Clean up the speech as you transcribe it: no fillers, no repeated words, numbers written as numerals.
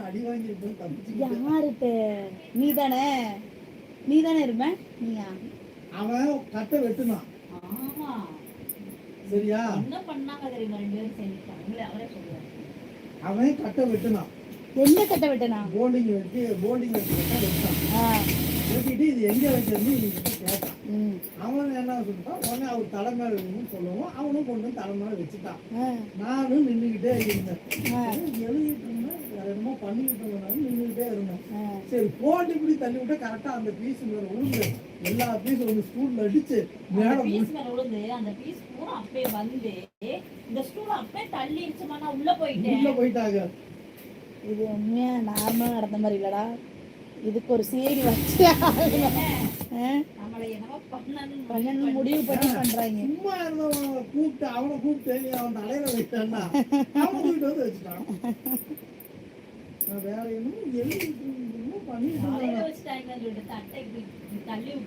அடி வாங்கிட்டு தப்பிச்சு. யாருட்ட? நீதானே இருப்ப நீயா? அவன் கட்டை வெட்டுனான். ஆமா சரியா? என்ன பண்ணாங்க தெரியுமா? 2 பேரும் சேர்ந்துட்டாங்க. அவரே சொல்லுவாரு. அவன் கட்டை வெட்டுனான். என்ன கட்ட வெட்டனா? போல்டிங் வச்சு வெட்டான். வெட்டிட்டு இது எங்க வைக்கிறது கேட்டான். அவன் என்ன சொல்லிட்டான், உடனே அவர் தலைமையில வேணும்னு சொல்லவும் அவனும் கொண்டு வந்து தலைமையில வச்சுட்டான். நானும் நின்றுகிட்டே இருந்தேன். எழுதிட்டு இருந்தேன், என்னமோ பண்ணிக்கிட்டு இருந்தேன், நின்றுகிட்டே இருந்தேன். சரி போட்டு இப்படி தள்ளி விட்டு கரெக்டா அந்த பீஸ் மேல விழுந்து எல்லா பீஸ் ஒரு ஸ்டூல்ல அடிச்சு மேல விழுந்து அந்த பீஸ் பூரா அப்படியே வந்து இந்த ஸ்டூல் அப்படியே தள்ளிடுச்சுமா. நான் உள்ள போயிட்டாங்க. இது உண்மையா நார்மலா நடந்த மாதிரி இல்லடா. இதுக்கு ஒரு சேரி வச்சு பண்ணணும் முடிவு பண்ணி பண்றாங்க. சும்மா இருந்தவன் கூப்பிட்டு அவனை கூப்பிட்டு அவன் தலையில வைட்டான்னா அவன் கூப்பிட்டு வந்து வச்சுட்டான். வேற என்னமோ எழுதி பண்ணி வச்சுட்டாங்கன்னு சொல்லிட்டு தட்டை தள்ளி